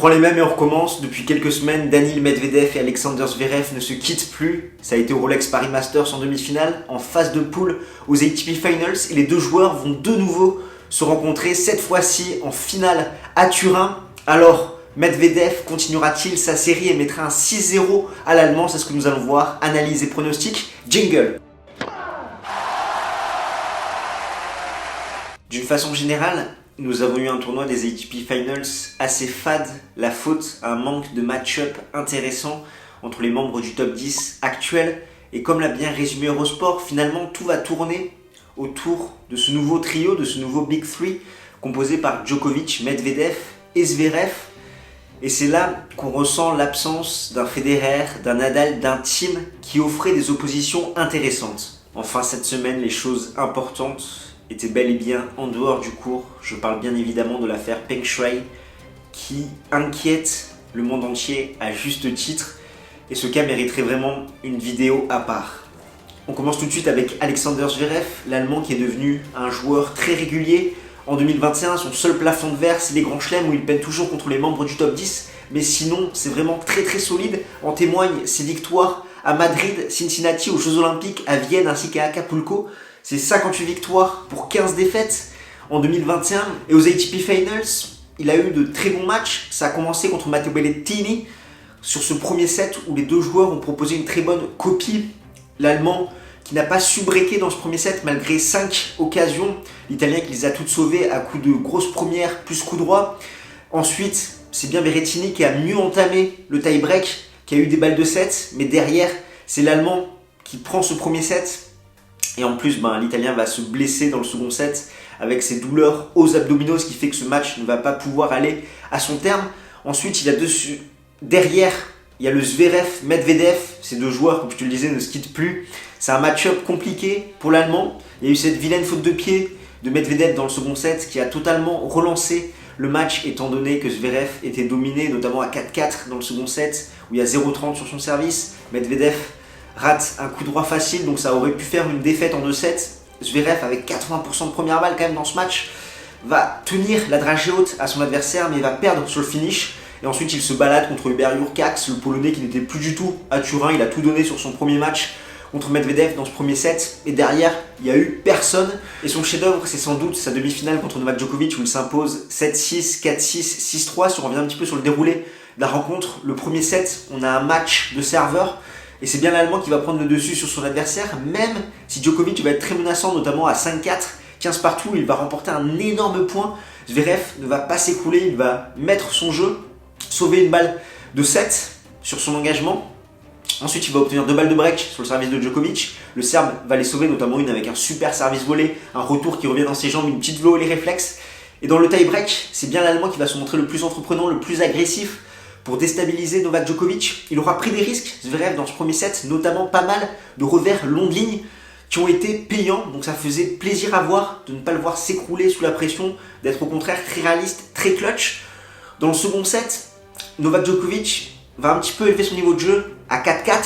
reprend les mêmes et on recommence. Depuis quelques semaines, Daniil Medvedev et Alexander Zverev ne se quittent plus. Ça a été au Rolex Paris Masters en demi-finale, en phase de poule aux ATP Finals. Et les deux joueurs vont de nouveau se rencontrer, cette fois-ci en finale à Turin. Alors, Medvedev continuera-t-il sa série et mettra un 6-0 à l'Allemand? C'est ce que nous allons voir. Analyse et pronostic. Jingle. D'une façon générale, nous avons eu un tournoi des ATP Finals assez fade, la faute à un manque de match-up intéressant entre les membres du top 10 actuel. Et comme l'a bien résumé Eurosport, finalement tout va tourner autour de ce nouveau trio, de ce nouveau Big Three, composé par Djokovic, Medvedev et Zverev. Et c'est là qu'on ressent l'absence d'un Federer, d'un Nadal, d'un Thiem qui offrait des oppositions intéressantes. Enfin, cette semaine, les choses importantes étaient bel et bien en dehors du cours. Je parle bien évidemment de l'affaire Peng Shuai qui inquiète le monde entier à juste titre. Et ce cas mériterait vraiment une vidéo à part. On commence tout de suite avec Alexander Zverev, l'Allemand qui est devenu un joueur très régulier. En 2021, son seul plafond de verre, c'est les grands chelems où il peine toujours contre les membres du top 10. Mais sinon, c'est vraiment très très solide. En témoignent ses victoires à Madrid, Cincinnati, aux Jeux Olympiques, à Vienne ainsi qu'à Acapulco. C'est 58 victoires pour 15 défaites en 2021. Et aux ATP Finals, il a eu de très bons matchs. Ça a commencé contre Matteo Berrettini sur ce premier set où les deux joueurs ont proposé une très bonne copie. L'Allemand qui n'a pas su breaker dans ce premier set malgré 5 occasions. L'Italien qui les a toutes sauvées à coups de grosses premières plus coup droit. Ensuite, c'est bien Berrettini qui a mieux entamé le tie-break, qui a eu des balles de set. Mais derrière, c'est l'Allemand qui prend ce premier set. Et en plus, l'Italien va se blesser dans le second set avec ses douleurs aux abdominaux, ce qui fait que ce match ne va pas pouvoir aller à son terme. Ensuite, derrière, il y a le Zverev-Medvedev. Ces deux joueurs, comme je te le disais, ne se quittent plus. C'est un match-up compliqué pour l'Allemand. Il y a eu cette vilaine faute de pied de Medvedev dans le second set qui a totalement relancé le match, étant donné que Zverev était dominé, notamment à 4-4 dans le second set, où il y a 0-30 sur son service. Medvedev rate un coup droit facile, donc ça aurait pu faire une défaite en 2-7. Zverev, avec 80% de première balle quand même dans ce match, va tenir la dragée haute à son adversaire, mais va perdre sur le finish. Et ensuite, il se balade contre Hubert Hurkacz, le Polonais qui n'était plus du tout à Turin. Il a tout donné sur son premier match contre Medvedev dans ce premier set. Et derrière, il n'y a eu personne. Et son chef-d'œuvre, c'est sans doute sa demi-finale contre Novak Djokovic où il s'impose 7-6, 4-6, 6-3. Si on revient un petit peu sur le déroulé de la rencontre, le premier set, on a un match de serveur. Et c'est bien l'Allemand qui va prendre le dessus sur son adversaire, même si Djokovic va être très menaçant, notamment à 5-4, 15 partout. Il va remporter un énorme point. Zverev ne va pas s'écrouler, il va mettre son jeu, sauver une balle de 7 sur son engagement. Ensuite, il va obtenir 2 balles de break sur le service de Djokovic. Le Serbe va les sauver, notamment une avec un super service volé, un retour qui revient dans ses jambes, une petite volée réflexe. Et dans le tie-break, c'est bien l'Allemand qui va se montrer le plus entreprenant, le plus agressif pour déstabiliser Novak Djokovic. Il aura pris des risques, Zverev, dans ce premier set, notamment pas mal de revers longue ligne qui ont été payants. Donc ça faisait plaisir à voir de ne pas le voir s'écrouler sous la pression, d'être au contraire très réaliste, très clutch. Dans le second set, Novak Djokovic va un petit peu élever son niveau de jeu à 4-4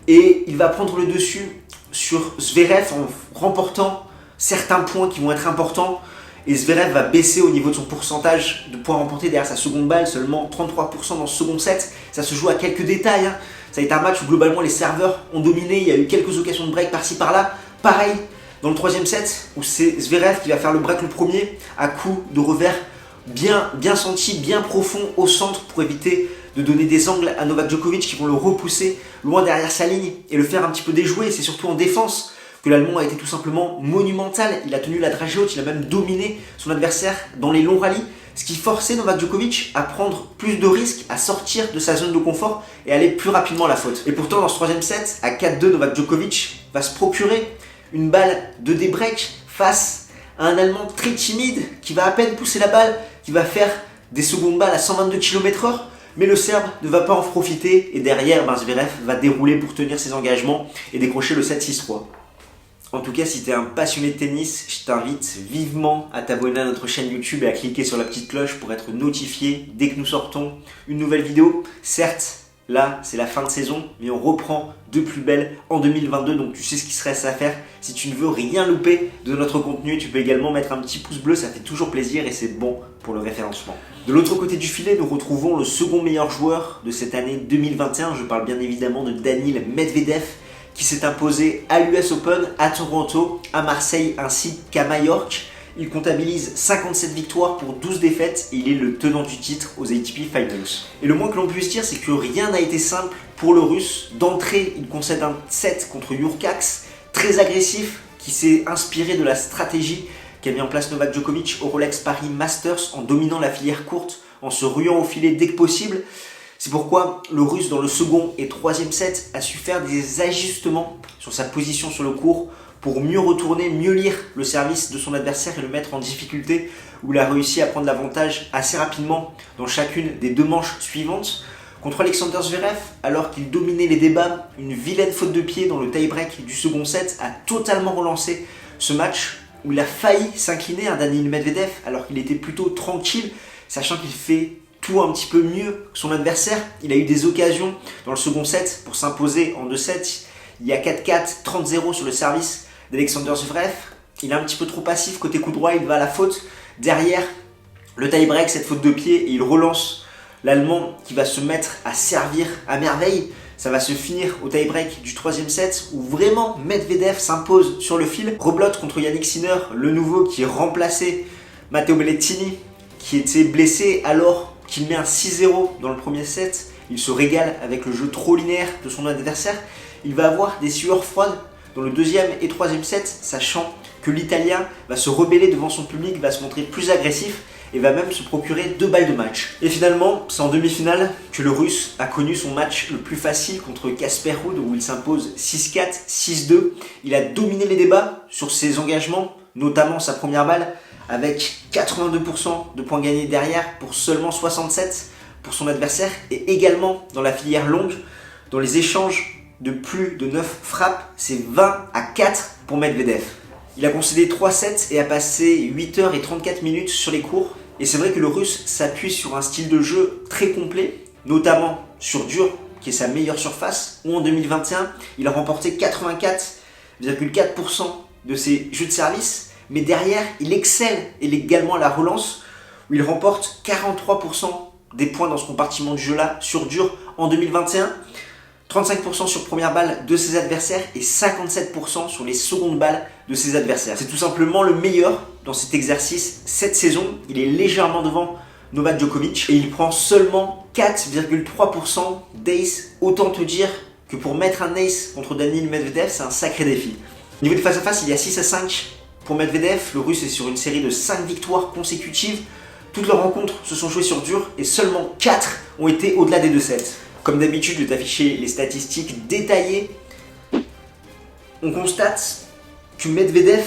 et il va prendre le dessus sur Zverev en remportant certains points qui vont être importants. Et Zverev va baisser au niveau de son pourcentage de points remportés derrière sa seconde balle, seulement 33% dans ce second set. Ça se joue à quelques détails. Ça a été un match où globalement les serveurs ont dominé, il y a eu quelques occasions de break par-ci par-là. Pareil dans le troisième set où c'est Zverev qui va faire le break le premier à coup de revers bien senti, bien profond au centre pour éviter de donner des angles à Novak Djokovic qui vont le repousser loin derrière sa ligne et le faire un petit peu déjouer. C'est surtout en défense que l'Allemand a été tout simplement monumental. Il a tenu la dragée haute, il a même dominé son adversaire dans les longs rallyes, ce qui forçait Novak Djokovic à prendre plus de risques, à sortir de sa zone de confort et aller plus rapidement à la faute. Et pourtant, dans ce troisième set, à 4-2, Novak Djokovic va se procurer une balle de débreak face à un Allemand très timide qui va à peine pousser la balle, qui va faire des secondes balles à 122 km/h. Mais le Serbe ne va pas en profiter et derrière, Zverev va dérouler pour tenir ses engagements et décrocher le 7-6-3. En tout cas, si tu es un passionné de tennis, je t'invite vivement à t'abonner à notre chaîne YouTube et à cliquer sur la petite cloche pour être notifié dès que nous sortons une nouvelle vidéo. Certes, Là, c'est la fin de saison, mais on reprend de plus belle en 2022. Donc tu sais ce qui se reste à faire. Si tu ne veux rien louper de notre contenu, tu peux également mettre un petit pouce bleu, ça fait toujours plaisir et c'est bon pour le référencement. De l'autre côté du filet, nous retrouvons le second meilleur joueur de cette année 2021. Je parle bien évidemment de Daniil Medvedev, qui s'est imposé à l'US Open, à Toronto, à Marseille ainsi qu'à Majorque. Il comptabilise 57 victoires pour 12 défaites et il est le tenant du titre aux ATP Finals. Et le moins que l'on puisse dire, c'est que rien n'a été simple pour le Russe. D'entrée, il concède un set contre Jurkacz, très agressif, qui s'est inspiré de la stratégie qu'a mis en place Novak Djokovic au Rolex Paris Masters en dominant la filière courte, en se ruant au filet dès que possible. C'est pourquoi le Russe, dans le second et troisième set, a su faire des ajustements sur sa position sur le court pour mieux retourner, mieux lire le service de son adversaire et le mettre en difficulté, où il a réussi à prendre l'avantage assez rapidement dans chacune des deux manches suivantes. Contre Alexander Zverev, alors qu'il dominait les débats, une vilaine faute de pied dans le tie-break du second set a totalement relancé ce match où il a failli s'incliner à Daniil Medvedev alors qu'il était plutôt tranquille, sachant qu'il fait tout un petit peu mieux que son adversaire. Il a eu des occasions dans le second set pour s'imposer en 2-7. Il y a 4-4, 30-0 sur le service d'Alexander Zverev. Il est un petit peu trop passif côté coup droit, il va à la faute. Derrière, le tie-break, cette faute de pied, et il relance l'Allemand qui va se mettre à servir à merveille. Ça va se finir au tie-break du troisième set où vraiment Medvedev s'impose sur le fil. Rebelote contre Yannick Sinner, le nouveau qui remplaçait Matteo Berrettini qui était blessé alors qu'il met un 6-0 dans le premier set. Il se régale avec le jeu trop linéaire de son adversaire. Il va avoir des sueurs froides dans le deuxième et troisième set, sachant que l'Italien va se rebeller devant son public, va se montrer plus agressif et va même se procurer 2 balles de match. Et finalement, c'est en demi-finale que le Russe a connu son match le plus facile contre Casper Ruud, où il s'impose 6-4, 6-2. Il a dominé les débats sur ses engagements, notamment sa première balle, avec 82% de points gagnés derrière pour seulement 67 pour son adversaire, et également dans la filière longue, dans les échanges de plus de 9 frappes, c'est 20-4 pour Medvedev. Il a concédé 3 sets et a passé 8h34 sur les courts. Et c'est vrai que le Russe s'appuie sur un style de jeu très complet, notamment sur dur, qui est sa meilleure surface, où en 2021, il a remporté 84,4% de ses jeux de service. Mais derrière, il excelle également à la relance, où il remporte 43% des points dans ce compartiment de jeu-là sur dur en 2021. 35% sur première balle de ses adversaires et 57% sur les secondes balles de ses adversaires. C'est tout simplement le meilleur dans cet exercice cette saison. Il est légèrement devant Novak Djokovic et il prend seulement 4,3% d'ace. Autant te dire que pour mettre un ace contre Daniil Medvedev, c'est un sacré défi. Au niveau de face à face, il y a 6-5 pour Medvedev. Le Russe est sur une série de 5 victoires consécutives. Toutes leurs rencontres se sont jouées sur dur et seulement 4 ont été au-delà des 2 sets. Comme d'habitude, je vais t'afficher les statistiques détaillées. On constate que Medvedev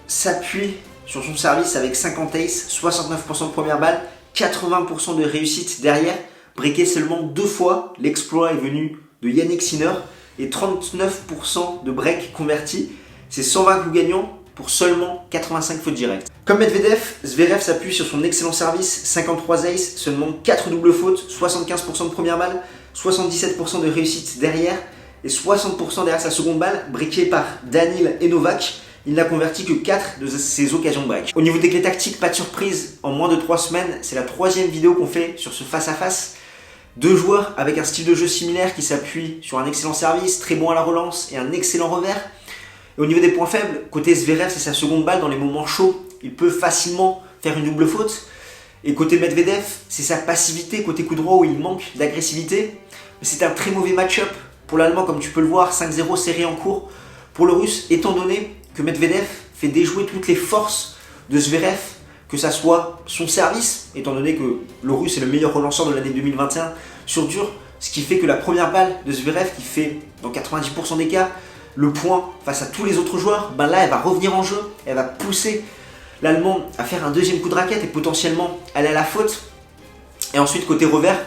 s'appuie sur son service avec 50 aces, 69% de première balle, 80% de réussite derrière. Breaké seulement 2 fois, l'exploit est venu de Yannick Sinner et 39% de break converti. C'est 120 coups gagnants pour seulement 85 fautes directes. Comme Medvedev, Zverev s'appuie sur son excellent service, 53 aces, seulement 4 doubles fautes, 75% de première balle, 77% de réussite derrière et 60% derrière sa seconde balle, briquée par Daniil et Novak. Il n'a converti que 4 de ses occasions de break. Au niveau des clés tactiques, pas de surprise, en moins de 3 semaines, c'est la 3e vidéo qu'on fait sur ce face-à-face. 2 joueurs avec un style de jeu similaire qui s'appuient sur un excellent service, très bon à la relance et un excellent revers. Et au niveau des points faibles, côté Zverev, c'est sa seconde balle dans les moments chauds. Il peut facilement faire une double faute. Et côté Medvedev, c'est sa passivité côté coup droit où il manque d'agressivité. Mais c'est un très mauvais match-up pour l'Allemand, comme tu peux le voir, 5-0 série en cours. Pour le Russe, étant donné que Medvedev fait déjouer toutes les forces de Zverev, que ça soit son service, étant donné que le Russe est le meilleur relanceur de l'année 2021 sur dur, ce qui fait que la première balle de Zverev, qui fait dans 90% des cas le point face à tous les autres joueurs, ben là elle va revenir en jeu, elle va pousser l'Allemand à faire un deuxième coup de raquette et potentiellement aller à la faute. Et ensuite côté revers,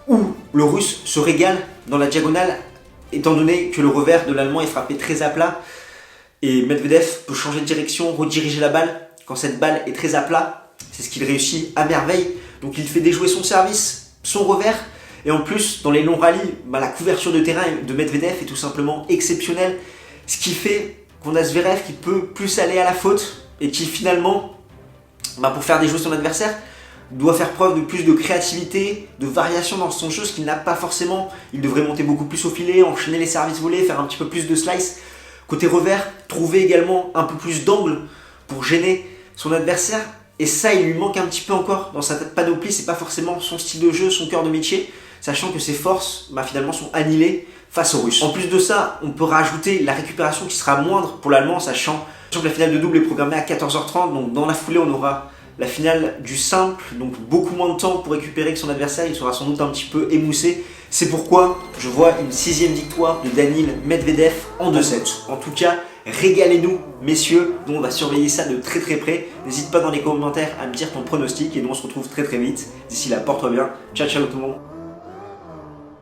où le Russe se régale dans la diagonale, étant donné que le revers de l'Allemand est frappé très à plat, et Medvedev peut changer de direction, rediriger la balle quand cette balle est très à plat. C'est ce qu'il réussit à merveille. Donc il fait déjouer son service, son revers, Et en plus, dans les longs rallyes, la couverture de terrain de Medvedev est tout simplement exceptionnelle. Ce qui fait qu'on a Zverev qui peut plus aller à la faute et qui finalement, pour faire déjouer son adversaire, doit faire preuve de plus de créativité, de variation dans son jeu, ce qu'il n'a pas forcément. Il devrait monter beaucoup plus au filet, enchaîner les services volés, faire un petit peu plus de slice. Côté revers, trouver également un peu plus d'angle pour gêner son adversaire. Et ça, il lui manque un petit peu encore dans sa panoplie. C'est pas forcément son style de jeu, son cœur de métier, sachant que ses forces finalement sont annihilées face aux Russes. En plus de ça, on peut rajouter la récupération qui sera moindre pour l'Allemand, sachant que la finale de double est programmée à 14h30. Donc dans la foulée, on aura la finale du simple, donc beaucoup moins de temps pour récupérer que son adversaire. Il sera sans doute un petit peu émoussé. C'est pourquoi je vois une 6e victoire de Daniil Medvedev en 2-7. En tout cas, régalez-nous, messieurs. Nous, on va surveiller ça de très très près. N'hésite pas dans les commentaires à me dire ton pronostic et nous, on se retrouve très très vite. D'ici là, porte-toi bien. Ciao, ciao tout le monde.